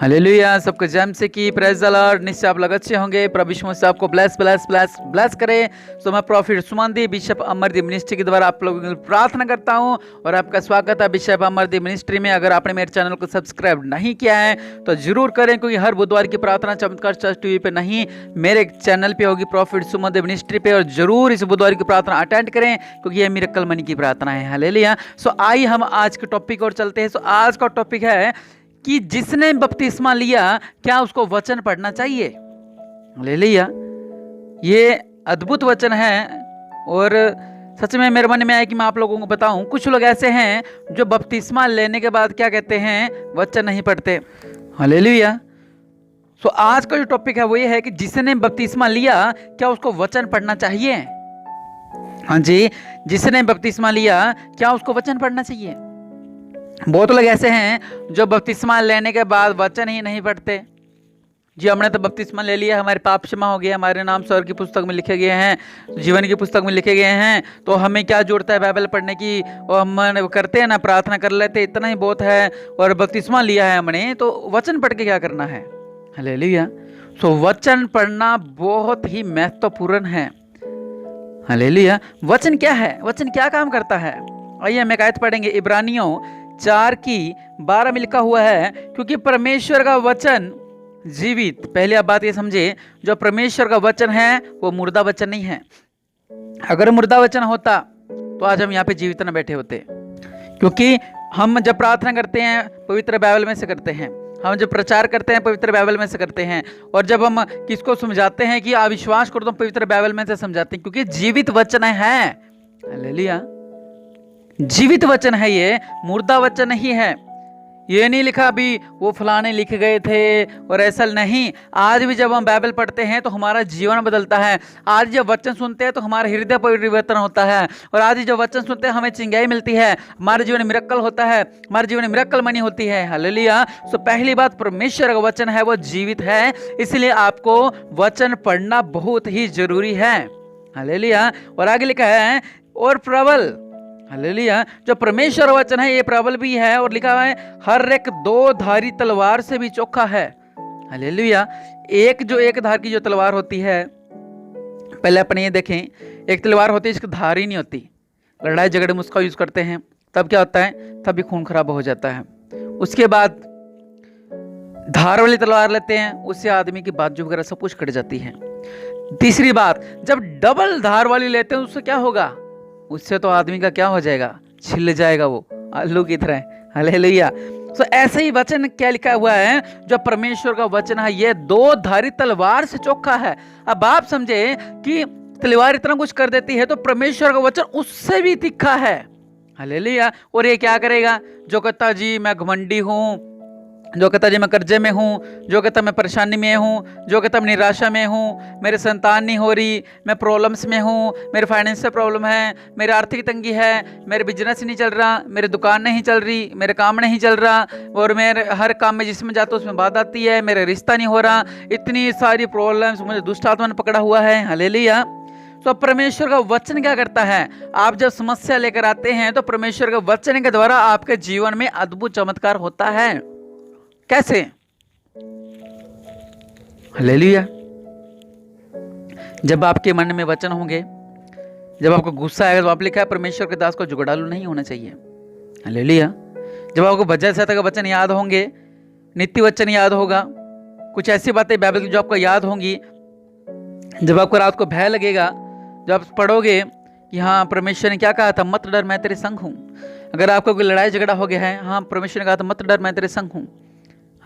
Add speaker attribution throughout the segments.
Speaker 1: Hallelujah. सबको जय से की प्रेज द लॉर्ड। निश्चय आप लोग अच्छे होंगे। प्रभु यीशु मसीह आपको ब्लेस ब्लेस ब्लेस ब्लेस करे। तो मैं profit Sumandeep bishop Amardeep ministry के द्वारा आप लोगों की प्रार्थना करता हूं और आपका स्वागत है बिशप अमरदीप मिनिस्ट्री में। अगर आपने मेरे चैनल को सब्सक्राइब नहीं किया है तो जरूर करें, क्योंकि हर बुधवार की प्रार्थना चमत्कार चर्च टीवी पे नहीं, मेरे चैनल पे होगी प्रॉफिट सुमनदीप मिनिस्ट्री पे। और जरूर इस बुधवार की प्रार्थना अटेंड करें, क्योंकि ये मिरेकल मनी की प्रार्थना है। हालेलुया। सो आइए हम आज के टॉपिक और चलते हैं। सो आज का टॉपिक है कि जिसने बपतिस्मा लिया क्या उसको वचन पढ़ना चाहिए। हालेलुया। ये अद्भुत वचन है और सच में मेरे मन में आया कि मैं आप लोगों को बताऊं। कुछ लोग ऐसे हैं जो बपतिस्मा लेने के बाद क्या कहते हैं, वचन नहीं पढ़ते। हालेलुया। सो आज का जो टॉपिक है वो ये है कि जिसने बपतिस्मा लिया क्या उसको वचन पढ़ना चाहिए। हाँ जी, जिसने बपतिस्मा लिया क्या उसको वचन पढ़ना चाहिए। बहुत लोग ऐसे हैं जो बपतिस्मा लेने के बाद वचन ही नहीं पढ़ते। जी हमने तो बपतिस्मा ले लिया, हमारे पाप क्षमा हो गया, हमारे नाम स्वर्ग की पुस्तक में लिखे गए हैं, जीवन की पुस्तक में लिखे गए हैं, तो हमें क्या जरूरत है बाइबल पढ़ने की। और हम करते हैं ना, प्रार्थना कर लेते, इतना ही बहुत है। और बपतिस्मा लिया है हमने तो वचन पढ़ के क्या करना है। हालेलुया। सो वचन पढ़ना बहुत ही महत्वपूर्ण है। हालेलुया। वचन क्या है, वचन क्या काम करता है। आइए हम एक आयत पढ़ेंगे, इब्रानियों 4:12 में लिखा हुआ है, क्योंकि परमेश्वर का वचन जीवित। पहले आप बात ये समझे, जो परमेश्वर का वचन है वो मुर्दा वचन नहीं है। अगर मुर्दा वचन होता तो आज हम यहाँ पे जीवित न बैठे होते। क्योंकि हम जब प्रार्थना करते हैं पवित्र बाइबल में से करते हैं, हम जब प्रचार करते हैं पवित्र बाइबल में से करते हैं, और जब हम किसको समझाते हैं कि अविश्वास करो तो पवित्र बाइबल में से समझाते हैं, क्योंकि जीवित वचन है। हालेलुया। जीवित वचन है, ये मुर्दा वचन नहीं है। ये नहीं लिखा अभी वो फलाने लिख गए थे और ऐसा नहीं। आज भी जब हम बाइबल पढ़ते हैं तो हमारा जीवन बदलता है। आज जब वचन सुनते हैं तो हमारा हृदय परिवर्तन होता है। और आज जब वचन सुनते हैं हमें चिंगाई मिलती है, हमारे जीवन में मिरेकल होता है, हमारे जीवन में मिरेकल मनी होती है। हालेलुया। सो पहली बात, परमेश्वर का वचन है वो जीवित है, इसलिए आपको वचन पढ़ना बहुत ही जरूरी है। हालेलुया। और आगे लिखा है और प्रबल। हालेलुया। जो परमेश्वर वचन है ये प्रबल भी है, और लिखा हुआ है हर एक दो धारी तलवार से भी चोखा है। हालेलुया। एक धार की जो तलवार होती है, पहले अपने ये देखें, एक तलवार होती है इसकी धार ही नहीं होती। लड़ाई झगड़े में उसका यूज करते हैं, तब क्या होता है, तभी खून खराब हो जाता है। उसके बाद धार वाली तलवार लेते हैं, उससे आदमी की बाजू वगैरह सब कुछ कट जाती है। तीसरी बात, जब डबल धार वाली लेते हैं उससे क्या होगा, उससे तो आदमी का क्या हो जाएगा, छिल जाएगा वो आलू की तरह। हालेलुया। सो ऐसे ही वचन क्या लिखा हुआ है, जो परमेश्वर का वचन है ये दो धारी तलवार से चोखा है। अब आप समझे कि तलवार इतना कुछ कर देती है, तो परमेश्वर का वचन उससे भी तीखा है। हालेलुया। और ये क्या करेगा, जो कहता जी मैं घमंडी हूँ, जो कहता जी मैं कर्जे में हूँ, जो कहता मैं परेशानी में हूँ, जो कहता मैं निराशा में हूँ, मेरे संतान नहीं हो रही, मैं प्रॉब्लम्स में हूँ, मेरे फाइनेंशियल प्रॉब्लम है, मेरी आर्थिक तंगी है, मेरे बिजनेस नहीं चल रहा, मेरे दुकान नहीं चल रही, मेरे काम नहीं चल रहा, और मेरे हर काम में जिसमें जाता हूँ उसमें बात आती है, मेरा रिश्ता नहीं हो रहा, इतनी सारी प्रॉब्लम्स, मुझे दुष्ट आत्मा ने पकड़ा हुआ है। हालेलुया। तो परमेश्वर का वचन क्या करता है, आप जब समस्या लेकर आते हैं तो परमेश्वर के वचन के द्वारा आपके जीवन में अद्भुत चमत्कार होता है। कैसे। हालेलुया। जब आपके मन में वचन होंगे, जब आपको गुस्सा आएगा तो आप लिखा है परमेश्वर के दास को जुगड़ालू नहीं होना चाहिए। हालेलुया। जब आपको भजन संहिता का वचन याद होंगे, नित्य वचन याद होगा, कुछ ऐसी बातें बाइबल की जो आपको याद होंगी, जब आपको रात को भय लगेगा, जब आप पढ़ोगे कि हाँ परमेश्वर ने क्या कहा था, मत डर मैं तेरे संग हूँ। अगर आपको कोई लड़ाई झगड़ा हो गया है, हाँ परमेश्वर ने कहा था मत डर मैं तेरे संग हूँ।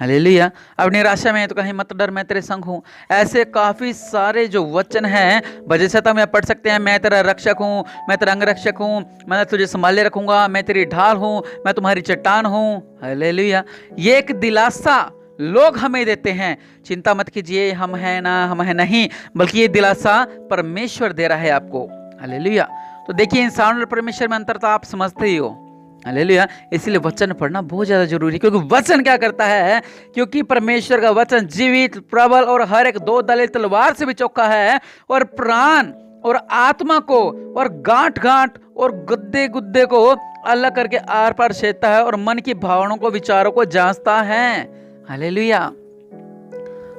Speaker 1: हालेलुया। अब निराशा में तो कहीं मत डर मैं तेरे संग हूँ। ऐसे काफी सारे जो वचन हैं भजन संहिता में पढ़ सकते हैं। मैं तेरा रक्षक हूँ, मैं तेरा अंगरक्षक हूँ, मैं तुझे संभाले रखूंगा, मैं तेरी ढाल हूँ, मैं तुम्हारी चट्टान हूँ। हालेलुया। ये एक दिलासा लोग हमें देते हैं, चिंता मत कीजिए, हम हैं ना, हम हैं नहीं, बल्कि ये दिलासा परमेश्वर दे रहा है आपको। हालेलुया। तो देखिए इंसान और परमेश्वर में अंतर तो आप समझते ही हो। हालेलुया। इसलिए वचन पढ़ना बहुत ज्यादा जरूरी है, क्योंकि वचन क्या करता है, क्योंकि परमेश्वर का वचन जीवित, प्रबल और हर एक दो धारी तलवार से भी चोखा है, और प्राण और आत्मा को और गांठ गांठ और गुद्दे गुद्दे को अलग करके आर पार छेदता है, और मन की भावनाओं को, विचारों को जांचता है। हालेलुया।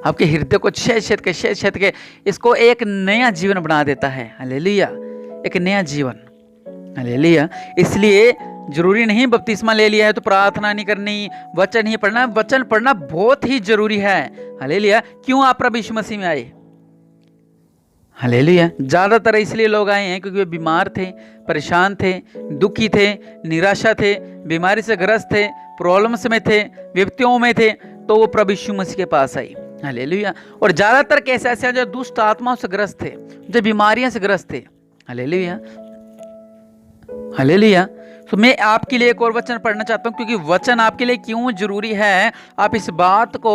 Speaker 1: आपके हृदय को छेद के इसको एक नया जीवन बना देता है। हालेलुया, एक नया जीवन। हालेलुया। इसलिए जरूरी नहीं बपतिस्मा ले लिया है तो प्रार्थना नहीं करनी, वचन ही पढ़ना। वचन पढ़ना बहुत ही जरूरी है। हालेलुया। क्यों आप प्रभु यीशु मसीह में आए? हालेलुया। ज्यादातर इसलिए लोग आए हैं क्योंकि वे बीमार थे, परेशान थे, दुखी थे, निराशा थे, बीमारी से ग्रस्त थे, प्रॉब्लम्स में थे, विपत्तियों में थे, तो वो प्रभु यीशु मसीह के पास आई। हालेलुया। और ज्यादातर केस ऐसे हैं जो दुष्ट आत्माओं से ग्रस्त थे, जो बीमारियों से ग्रस्त थे। हालेलुया। हालेलुया। तो मैं आपके लिए एक और वचन पढ़ना चाहता हूं, क्योंकि वचन आपके लिए क्यों जरूरी है आप इस बात को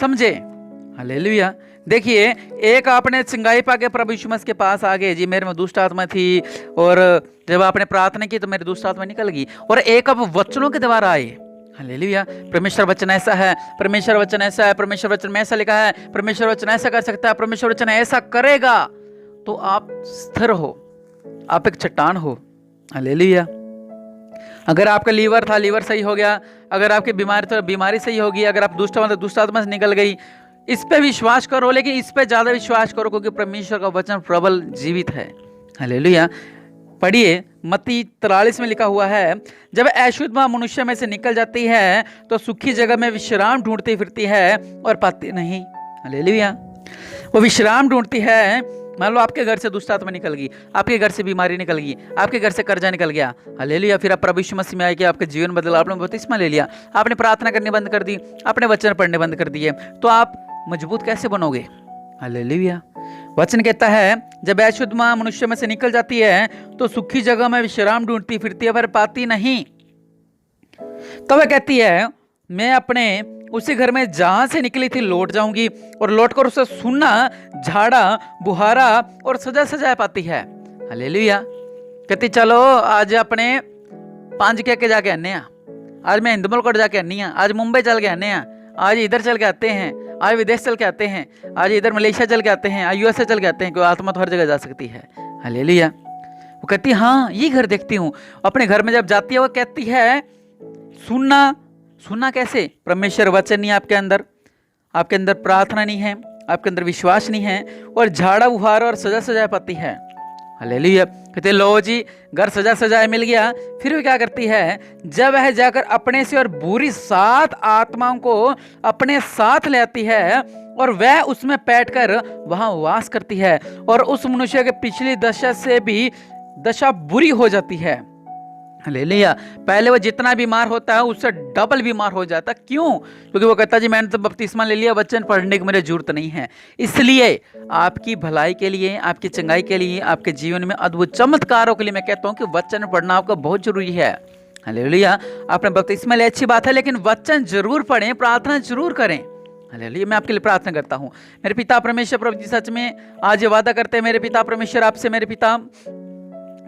Speaker 1: समझे। हालेलुया। देखिए, एक आपने चंगाई पाके प्रभु यीशु मसीह के पास आ गए, जी मेरे में दुष्ट आत्मा थी और जब आपने प्रार्थना की तो मेरी दुष्ट आत्मा निकल गई। और एक आप वचनों के द्वारा आए। हालेलुया। परमेश्वर वचन ऐसा है, परमेश्वर वचन ऐसा है, परमेश्वर वचन में ऐसा लिखा है, परमेश्वर वचन ऐसा कर सकता है, परमेश्वर वचन ऐसा करेगा। तो आप स्थिर हो, आप एक चट्टान हो। हालेलुया। अगर आपका लीवर था, लीवर सही हो गया। अगर आपकी बीमारी तो बीमारी सही होगी। अगर आप दुष्ट आत्मा से निकल गई, इस पे विश्वास करो, लेकिन इस पे ज्यादा विश्वास करो क्योंकि परमेश्वर का वचन प्रबल जीवित है। हालेलुया। पढ़िए, मत्ती 43 में लिखा हुआ है, जब अशुद्ध मां मनुष्य में से निकल जाती है तो सुखी जगह में विश्राम ढूंढती फिरती है और पाती नहीं। हालेलुया। वो विश्राम ढूंढती है। मान लो आपके घर से दुष्ट आत्मा निकल गई, आपके घर से बीमारी निकल गई, आपके घर से कर्जा निकल गया। हालेलुया। फिर आप प्रभु यीशु मसीह में आए कि आपका जीवन बदला, आपने बपतिस्मा ले लिया, आपने प्रार्थना करनी बंद कर दी, आपने वचन पढ़ने बंद कर दिए, तो आप मजबूत कैसे बनोगे? हालेलुया। वचन कहता है, जब अशुद्ध मां मनुष्य में से निकल जाती है तो सुखी जगह में विश्राम ढूंढती फिरती है पर पाती नहीं। तो वह कहती है, मैं अपने उसी घर में जहां से निकली थी लौट जाऊंगी, और लौटकर उसे सुनना, झाड़ा, बुहारा और सजा सजाए पाती है। हालेलुया। कहती चलो आज अपने 5 के जाके आने, आज मैं हिंदुमलकोट जाके आनी, आज मुंबई चल के आने, आज इधर चल के आते हैं, आज विदेश चल के आते हैं, आज इधर मलेशिया चल के आते हैं, आज यूएसए चल के आते हैं, क्योंकि आत्मा तो हर जगह जा सकती है। हालेलुया। वो कहती हाँ ये घर देखती हूँ। अपने घर में जब जाती है वो कहती है सुनना कैसे? परमेश्वर वचन नहीं आपके अंदर प्रार्थना नहीं है, आपके अंदर विश्वास नहीं है, और झाड़ा बुहार और सजा सजाए पाती है। हालेलुया। कहते लो जी घर सजा सजाए मिल गया। फिर वो क्या करती है, जब वह जाकर अपने से और बुरी 7 आत्माओं को अपने साथ ले आती है और वह उसमें बैठकर वहां वास करती है, और उस मनुष्य के पिछली दशा से भी दशा बुरी हो जाती है। हालेलुया। पहले वो जितना बीमार होता है उससे डबल बीमार हो जाता। क्यों? क्योंकि वो कहता जी मैंने तो बपतिस्मा ले लिया, वचन पढ़ने की मुझे जरूरत नहीं है। इसलिए आपकी भलाई के लिए, आपकी चंगाई के लिए, आपके जीवन में अद्भुत चमत्कारों के लिए मैं कहता हूं कि वचन पढ़ना आपका बहुत जरूरी है। हालेलुया। आपने बपतिस्मा लिया अच्छी बात है, लेकिन वचन जरूर पढ़ें, प्रार्थना जरूर करें। हालेलुया। मैं आपके लिए प्रार्थना करता हूं। मेरे पिता परमेश्वर प्रभु जी, सच में आज ये वादा करते हैं मेरे पिता परमेश्वर आपसे, मेरे पिता,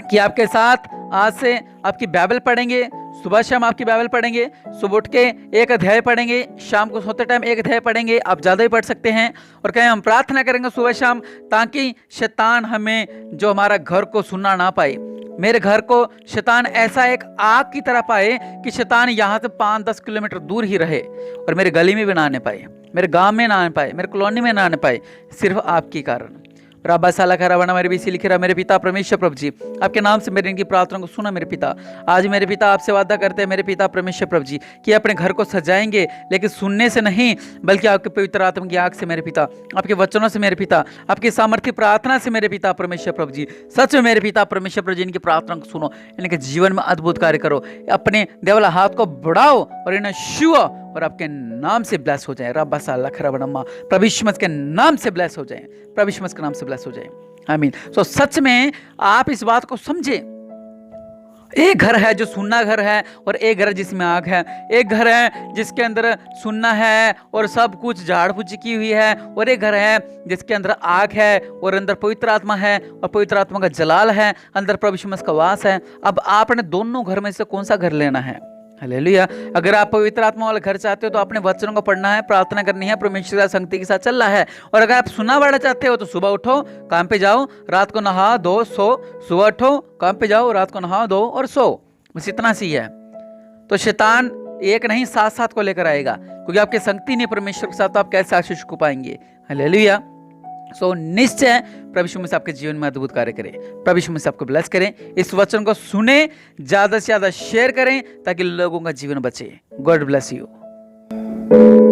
Speaker 1: कि आपके साथ आज से आपकी बाइबल पढ़ेंगे, सुबह शाम आपकी बाइबल पढ़ेंगे। सुबह उठ के 1 अध्याय पढ़ेंगे, शाम को सोते टाइम 1 अध्याय पढ़ेंगे, आप ज़्यादा ही पढ़ सकते हैं। और कहें हम प्रार्थना करेंगे सुबह शाम, ताकि शैतान हमें जो हमारा घर को सुनना ना पाए। मेरे घर को शैतान ऐसा एक आग की तरह पाए कि शैतान यहाँ से 5-10 किलोमीटर दूर ही रहे, और मेरे गली में भी ना आने पाए, मेरे गांव में ना आने पाए, मेरे कॉलोनी में ना आने पाए, सिर्फ आपके कारण। रब्बा साला खरा बना मेरे बीसी लिख रहा मेरे पिता परमेश्वर प्रभु जी, आपके नाम से मेरे इनकी प्रार्थना को सुना मेरे पिता। आज मेरे पिता आपसे वादा करते हैं मेरे पिता परमेश्वर प्रभु जी कि अपने घर को सजाएंगे, लेकिन सुनने से नहीं बल्कि आपके पवित्र आत्मा की आग से मेरे पिता, आपके वचनों से मेरे पिता, आपकी सामर्थ्य प्रार्थना से मेरे पिता परमेश्वर प्रभु जी। सच में मेरे पिता परमेश्वर प्रभु जी इनकी प्रार्थना को सुनो, इनके जीवन में अद्भुत कार्य करो, अपने देवला हाथ को बढ़ाओ और इन्हें छुओ और आपके नाम से ब्लेस हो जाए। रब्बा साला खरा बना प्रभु यीशु मसीह के नाम से ब्लेस हो जाए, प्रभु यीशु मसीह के नाम से ब्लेस हो जाए। आमीन। सो सच में आप इस बात को समझे, एक घर है जो सुनना घर है, और एक घर है जिसमें आग है। एक घर है जिसके अंदर सुनना है और सब कुछ झाड़ फूक की हुई है, और एक घर है जिसके अंदर आग है और अंदर पवित्र आत्मा है, और पवित्र आत्मा का जलाल है, अंदर प्रभु यीशु मसीह का वास है। अब आपने दोनों घर में से कौन सा घर लेना है? हालेलुया। अगर आप पवित्र आत्मा वाला घर चाहते हो तो अपने वचनों को पढ़ना है, प्रार्थना करनी है, परमेश्वर की संगति के साथ चलना है। और अगर आप सुना बड़ा चाहते हो तो सुबह उठो, काम पे जाओ, रात को नहा दो, सो। सुबह उठो, काम पे जाओ, रात को नहा दो और सो। बस इतना सी है। तो शैतान एक नहीं, साथ साथ को लेकर आएगा, क्योंकि आपकी संगति नहीं परमेश्वर के साथ, तो आप कैसे आशीष को पाएंगे। हालेलुया। सो निश्चय प्रभु यीशु मसीह आपके जीवन में अद्भुत कार्य करें। प्रभु यीशु मसीह आपको ब्लेस करें। इस वचन को सुने, ज्यादा से ज्यादा शेयर करें ताकि लोगों का जीवन बचे। God bless you.